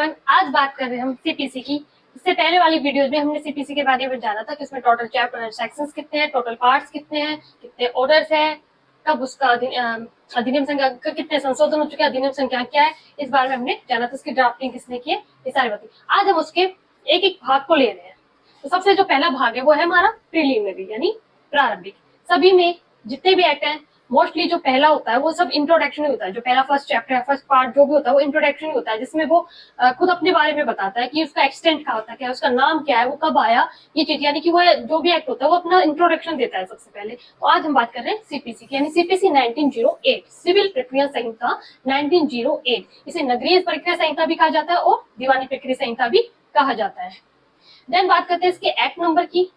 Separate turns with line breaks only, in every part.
Everyone, आज बात कर रहे हैं हम सीपीसी की। इससे पहले वाली वीडियोस में हमने सीपीसी के बारे में जाना था कि उसमें टोटल चैप्टर सेक्शंस कितने हैं, टोटल पार्ट्स कितने हैं, कितने ऑर्डर्स है, कब उसका अधिनियम संख्या कितने संशोधन हो चुके हैं, अधिनियम संख्या क्या है, इस बारे में हमने जाना था। उसकी ड्राफ्टिंग किसने की है, ये सारी बातें आज हम उसके एक एक भाग को ले रहे हैं। तो सबसे जो पहला भाग है वो है हमारा प्रीलिमिनरी यानी प्रारंभिक। सभी में जितने भी एक्ट हैं मोस्टली जो पहला होता है वो सब इंट्रोडक्शन ही होता है। जो पहला फर्स्ट चैप्टर है, फर्स्ट पार्ट जो भी होता है वो इंट्रोडक्शन ही होता है, जिसमें वो खुद अपने बारे में बताता है कि उसका एक्सटेंट क्या होता है, क्या उसका नाम क्या है, वो कब आया, ये चीज। यानी कि वो जो भी एक्ट होता है वो अपना इंट्रोडक्शन देता है सबसे पहले। तो आज हम बात कर रहे हैं सीपीसी की, यानी सीपीसी 1908, सिविल प्रक्रिया संहिता 1908। इसे नगरीय प्रक्रिया संहिता भी कहा जाता है और दीवानी प्रक्रिया संहिता भी कहा जाता है। देन बात करते हैं इसके एक्ट नंबर की।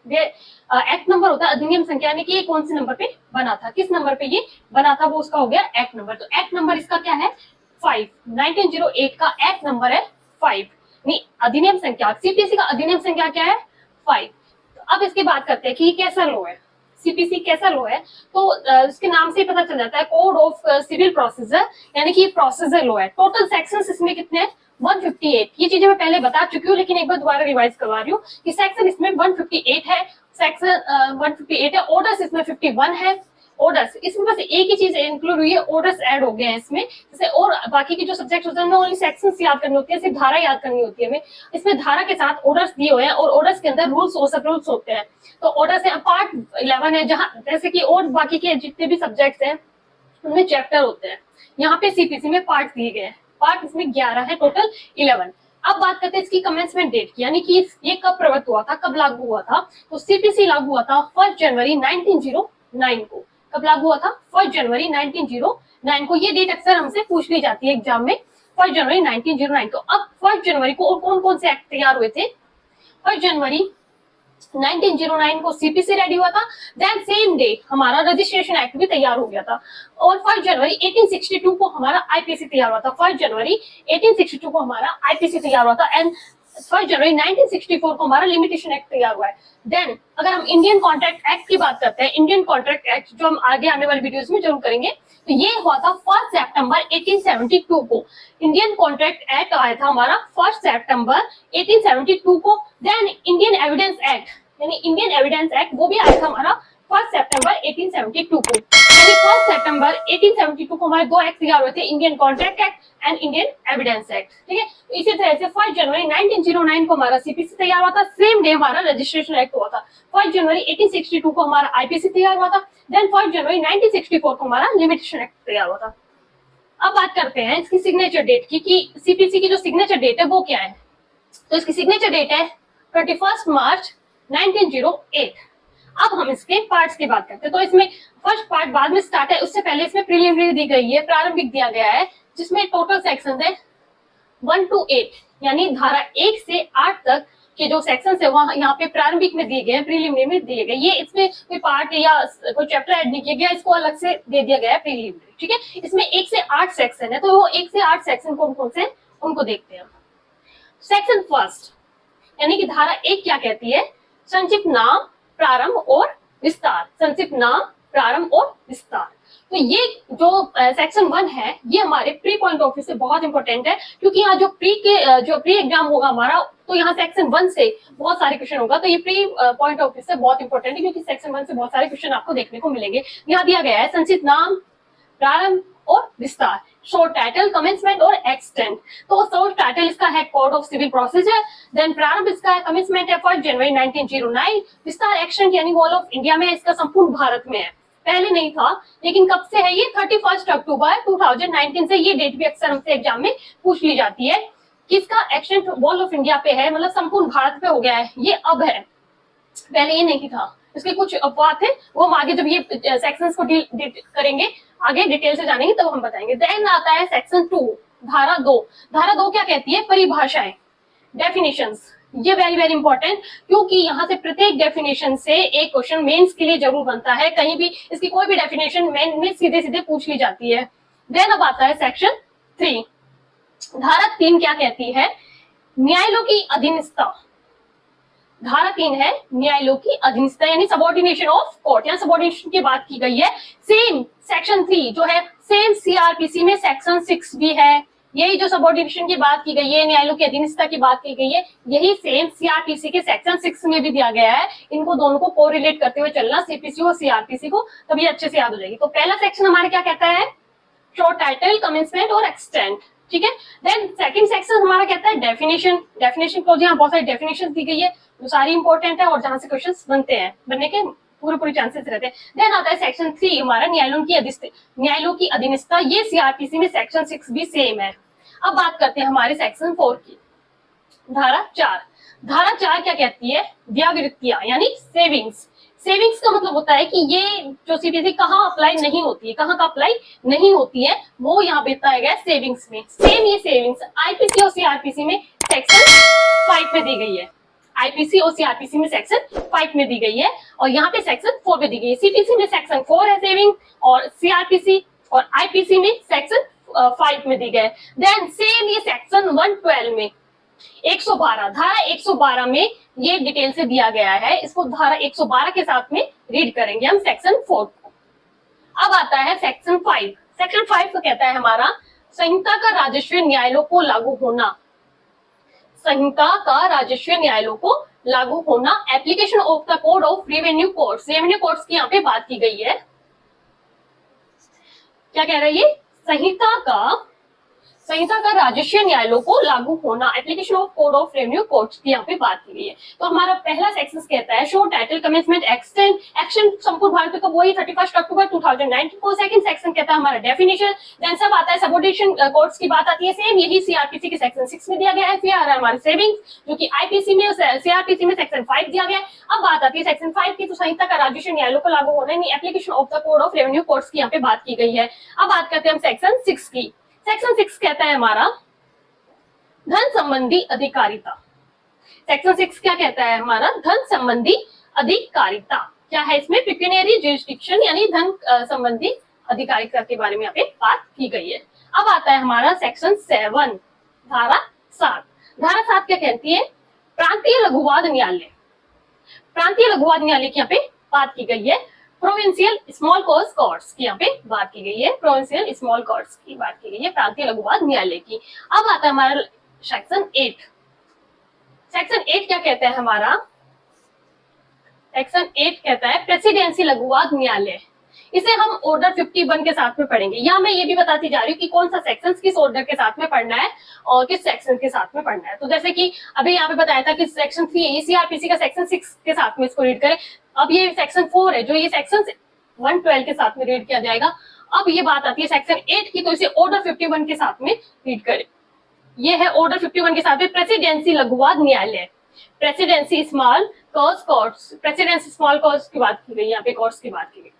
एक्ट नंबर होता है अधिनियम संख्या, यानी कि ये कौन से नंबर पे बना था, किस नंबर पे ये बना था, वो उसका हो गया एक्ट नंबर। तो एक्ट नंबर इसका क्या है 5। 1908 का एक्ट नंबर है 5। अधिनियम संख्या सीपीसी का अधिनियम संख्या क्या है 5। तो अब इसकी बात करते हैं कि ये कैसा लॉ है, सीपीसी कैसा लॉ है। तो इसके नाम से पता चल जाता है कोड ऑफ सिविल प्रोसीजर, यानी कि प्रोसीजर लॉ है। टोटल सेक्शंस इसमें कितने हैं 158। ये चीजें मैं पहले बता चुकी हूँ लेकिन एक बार दोबारा रिवाइज करवा रही हूँ कि सेक्शन इसमें 158 है, सेक्शन 158 है। ऑर्डर्स इसमें 51 है। ऑर्डर्स इसमें बस एक ही चीज इंक्लूड हुई है, ऑर्डर्स ऐड हो गए हैं इसमें। जैसे और बाकी की जो सब्जेक्ट होते हैं ओनली सेक्शंस याद करनी होती है, सिर्फ धारा याद करनी होती है हमें। इसमें धारा के साथ ऑर्डर्स दिए हुए हैं और ऑर्डर्स के अंदर रूल्स और सब रूल्स होते हैं। तो ऑर्डर्स है पार्ट 11 है, जहां जैसे कि और बाकी के जितने भी सब्जेक्ट्स हैं उनमें चैप्टर होते हैं। यहाँ पे सीपीसी में पार्ट दिए गए हैं, पार्ट इसमें 11 है, टोटल 11। अब बात करते हैं इसकी कमेंसमेंट डेट की, यानी कि ये कब प्रवृत्त हुआ था, कब लागू हुआ था। तो सीपीसी लागू हुआ था 1 जनवरी 1909 को। कब लागू हुआ था 1 जनवरी 1909 को। ये डेट अक्सर हमसे पूछ ली जाती है एग्जाम में, 1 जनवरी 1909 को। अब 1 जनवरी को और कौन कौन से एक्ट तैयार हुए थे। 1 जनवरी 1909 को सीपीसी रेडी हुआ था। देन सेम डे हमारा रजिस्ट्रेशन एक्ट भी तैयार हो गया था। और 1 जनवरी 1862 को हमारा आईपीसी तैयार हुआ था। 1 जनवरी 1862 को हमारा आईपीसी तैयार हुआ था। एंड 1 जनवरी 1964 को हमारा लिमिटेशन एक्ट तैयार हुआ है। देन अगर हम इंडियन कॉन्ट्रैक्ट एक्ट की बात करते हैं, इंडियन कॉन्ट्रैक्ट एक्ट जो हम आगे आने वाली वीडियोस में जरूर करेंगे, तो ये हुआ था 1 सितंबर 1872 को। इंडियन कॉन्ट्रैक्ट एक्ट आया था हमारा 1 सितंबर 1872 को। देन इंडियन एविडेंस एक्ट, यानी इंडियन एविडेंस एक्ट, वो भी आया था हमारा 1 सितंबर 1872 को। यानी 1 सितंबर 1872 को हमारे दो एक्ट तैयार हुए थे, Indian contract act and Indian evidence act. ठीक है, तो इसी तरह से 1 जनवरी 1909 को हमारा सीपीसी तैयार हुआ था। सेम डे हमारा रजिस्ट्रेशन एक्ट हुआ था। 1 जनवरी 1862 को हमारा आईपीसी तैयार हुआ था। देन 1 जनवरी 1964 को हमारा लिमिटेशन एक्ट तैयार हुआ था। अब बात करते हैं इसकी सिग्नेचर डेट की, कि सीपीसी की जो सिग्नेचर डेट है वो क्या है। तो इसकी सिग्नेचर डेट है 21 मार्च 1908। अब हम इसके पार्ट्स की बात करते हैं। तो इसमें फर्स्ट पार्ट बाद में स्टार्ट है, उससे पहले इसमें प्रीलिमिनरी दी गई है, प्रारंभिक दिया गया है, जिसमें टोटल सेक्शन है 1 to 8, यानी धारा 1 से 8 तक के जो सेक्शन है वहां यहाँ पे प्रारंभिक में दिए गए हैं, प्रीलिमिनरी में दिए गए। ये इसमें कोई पार्ट या कोई चैप्टर ऐड नहीं किया गया, इसको अलग से दे दिया गया है प्रीलिमिनरी। ठीक है, इसमें 1 से 8 सेक्शन है, तो वो 1 से 8 सेक्शन कौन कौन से उनको देखते हैं। सेक्शन फर्स्ट, यानी कि धारा 1 क्या कहती है, संक्षिप्त नाम, प्रारंभ और विस्तार। संक्षिप्त नाम, प्रारंभ और विस्तार। तो ये जो सेक्शन 1 है ये हमारे प्री पॉइंट ऑफ व्यू से बहुत इंपॉर्टेंट है, क्योंकि यहाँ जो प्री एग्जाम होगा हमारा, तो यहाँ सेक्शन 1 से बहुत सारे क्वेश्चन होगा। तो ये प्री पॉइंट ऑफ व्यू से बहुत इंपॉर्टेंट है, क्योंकि सेक्शन 1 से बहुत सारे क्वेश्चन आपको देखने को मिलेंगे। यहाँ दिया गया है संक्षिप्त नाम, प्रारंभ और विस्तार, शॉर्ट टाइटल, कमेंसमेंट और एक्सटेंट। तो शॉर्ट टाइटल इसका है code of civil procedure. Then प्रारंभ इसका है, कमेंसमेंट है 1 जनवरी 1909। विस्तार एक्सटेंट यानी ऑल ऑफ इंडिया में, इसका संपूर्ण भारत में है, पहले नहीं था। लेकिन कब से है ये 31 अक्टूबर 2019 से। ये डेट भी अक्सर हमसे एग्जाम में पूछ ली जाती है कि इसका एक्सटेंट ऑल ऑफ इंडिया पे है, मतलब संपूर्ण भारत पे हो गया है, ये अब है, पहले ये नहीं था। इसके कुछ अपवाद थे, वो हम आगे जब ये सेक्शंस को डील करेंगे, आगे डिटेल से जानेंगे तब हम बताएंगे। देन आता है सेक्शन 2, धारा 2। धारा 2 क्या कहती है, परिभाषाएं, डेफिनेशंस। ये वेरी वेरी इंपॉर्टेंट, क्योंकि यहाँ से प्रत्येक डेफिनेशन से एक क्वेश्चन मेंस के लिए जरूर बनता है। कहीं भी इसकी कोई भी डेफिनेशन मेन में सीधे सीधे पूछ ली जाती है। देन अब आता है सेक्शन 3। धारा 3 क्या कहती है, न्यायालयों की अधीनस्था। धारा 3 है न्यायालयों की अधीनस्था, यानी सबऑर्डिनेशन ऑफ कोर्ट, यहाँ सबऑर्डिनेशन की बात की गई है। सेम सेक्शन 3 जो है, सेम सीआरपीसी में सेक्शन 6 भी है, यही जो सबऑर्डिनेशन की बात की गई है, न्यायालयों की अधीनस्था की बात की गई है, यही सेम सीआरपीसी के सेक्शन 6 में भी दिया गया है। इनको दोनों को कोरिलेट करते हुए चलना, सीपीसी और सीआरपीसी को, तभी अच्छे से याद हो जाएगी। तो पहला सेक्शन हमारा क्या कहता है, शॉर्ट टाइटल, कमेंसमेंट और एक्सटेंड, ठीक है। देन सेकंड सेक्शन हमारा कहता है डेफिनेशन। डेफिनेशन क्लोज, यहाँ बहुत सारी डेफिनेशन दी गई है जो सारी इंपॉर्टेंट है और जहां से क्वेश्चंस बनते हैं, बनने के पूरे चांसेस रहते हैं। देन आता है सेक्शन 3 हमारा न्यायालयों की अधीनस्था, ये सीआरपीसी में सेक्शन 6 भी सेम है। अब बात करते हैं हमारे सेक्शन 4 की, धारा 4। धारा 4 क्या कहती है, व्यावृत्तियां यानी सेविंग्स। सेविंग्स का मतलब होता है कि ये जो सीपीसी कहाँ अप्लाई नहीं होती है, कहाँ का अप्लाई नहीं होती है, वो यहाँ पे बताया गया सेविंग्स में। सेम ये सेविंग्स आईपीसी और सीआरपीसी में सेक्शन 5 में दी गई है। आईपीसी और सीआरपीसी में सेक्शन 5 में दी गई है और यहाँ पे सेक्शन 4 में दी गई है। सीपीसी में सेक्शन 4 है सेविंग, और सीआरपीसी और आईपीसी में सेक्शन 5 में दी गए। देन सेम ये सेक्शन 112 में 112, धारा 112 में ये डिटेल से दिया गया है। इसको धारा 112 के साथ में रीड करेंगे हम सेक्शन 4 को। अब आता है सेक्शन 5। सेक्शन 5 तो कहता है हमारा संहिता का राजस्व न्यायालयों को लागू होना। संहिता का राजस्व न्यायालयों को लागू होना, application of the code of revenue codes. Revenue codes की यहाँ पे बात की गई है। क्या कह रही है, संहिता का राजस्व न्यायालयों को लागू होना, application of code of revenue codes की यहाँ पे बात की गई है। तो हमारा पहला सेक्शन कहता है show title, commencement, extend, action संपूर्ण भारत का वही 31 अक्टूबर 2019 को। सेकंड सेक्शन कहता है हमारा डेफिनेशन। देन सब आता है सबऑर्डिनेशन कोड्स की बात आती है, सेम यही सीआरपीसी के सेक्शन 6 में दिया गया है। फिर आ रहा है हमारे सेविंग्स जो कि आईपीसी में और सीआरपीसी में सेक्शन 5 दिया गया है। अब बात आती है सेक्शन 5 की, तो संहिता का राजस्व न्यायालयों को लागू होना, application of the code of revenue codes की यहाँ पे बात की गई है। अब बात करते हैं हम सेक्शन 6 की। सेक्शन 6 कहता है हमारा धन संबंधी अधिकारिता। सेक्शन 6 क्या कहता है हमारा, धन संबंधी अधिकारिता। क्या है इसमें, पिक्यूनियरी ज्यूरिसडिक्शन यानी धन संबंधी अधिकारिता के बारे में यहाँ पे बात की गई है। अब आता है हमारा सेक्शन 7, धारा 7। धारा 7 क्या कहती है, प्रांतीय लघुवाद न्यायालय। प्रांतीय लघुवाद न्यायालय की यहाँ पे बात की गई है। प्रोविंशियल स्मॉल कॉज कोर्ट्स की यहाँ पे बात की गई है। प्रोविंशियल स्मॉल कोर्ट्स की बात की गई है प्रांतीय लघुवाद न्यायालय की। अब आता है हमारा सेक्शन 8। सेक्शन 8 क्या कहता है हमारा, सेक्शन 8 कहता है प्रेसिडेंसी लघुवाद न्यायालय। इसे हम ऑर्डर 51 के साथ में पढ़ेंगे। यहाँ मैं ये भी बताती जा रही हूँ कि कौन सा सेक्शन किस ऑर्डर के साथ में पढ़ना है और किस सेक्शन के साथ में पढ़ना है। तो जैसे कि अभी यहाँ पे बताया था कि सेक्शन 3 सीआरपीसी का सेक्शन 6 के साथ में इसको रीड करें। अब ये सेक्शन 4 है जो ये सेक्शन 112 के साथ में रीड किया जाएगा। अब ये बात आती है सेक्शन 8 की, तो इसे ऑर्डर 51 के साथ में रीड करें। ये है ऑर्डर 51 के साथ में प्रेसिडेंसी लघुवाद न्यायालय, presidency small cause courts. Presidency small cause की बात की गई, यहाँ पे कोर्ट्स की बात की गई,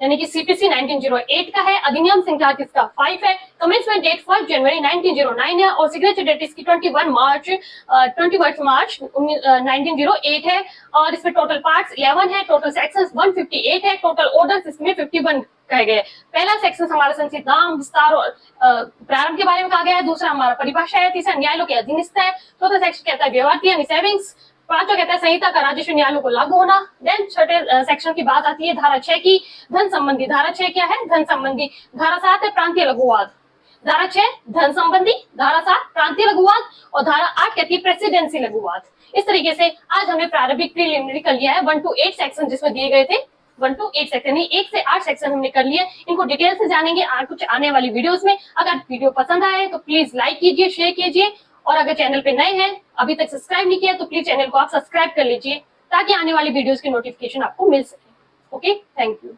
यानी कि सीपीसी 1908 का है। अधिनियम संख्या किसका 5 है। कमेंसमेंट डेट 1 जनवरी 1909 है और सिग्नेचर डेट इसकी 21 मार्च 1908 है। और इसमें टोटल पार्ट्स 11 है, टोटल सेक्शंस 158 है, टोटल ऑर्डर्स इसमें 51 कहे गए। पहला सेक्शन हमारा संचित नाम, विस्तार और प्रारंभ के बारे में कहा गया है। दूसरा हमारा परिभाषा है। तीसरा न्यायालयों की अधीनस्थ है। चौथा सेक्शन कहता है व्यवहार यानी सेविंग्स। पांचवा कहता है संहिता का राजस्व न्यायालयों को लागू होना। देन छठे सेक्शन की बात आती है धारा 6 की, धन संबंधी। धारा 6 क्या है, धन संबंधी। धारा 7 है प्रांतीय लघुवाद। धारा 6 धन संबंधी, धारा 7 प्रांतीय लघुवाद और धारा 8 कहती है प्रेसिडेंसी लघुवाद। इस तरीके से आज हमने प्रारंभिक प्रीलिमिनरी कर लिया है 1 to 8 सेक्शन जिसमें दिए गए थे। 1 to 8 सेक्शन, 1 से 8 सेक्शन हमने कर लिए। इनको डिटेल से जानेंगे कुछ आने वाली वीडियोस में। अगर वीडियो पसंद आए तो प्लीज लाइक कीजिए, शेयर कीजिए और अगर चैनल पे नए हैं, अभी तक सब्सक्राइब नहीं किया तो प्लीज चैनल को आप सब्सक्राइब कर लीजिए ताकि आने वाली वीडियोस की नोटिफिकेशन आपको मिल सके। Okay, thank you.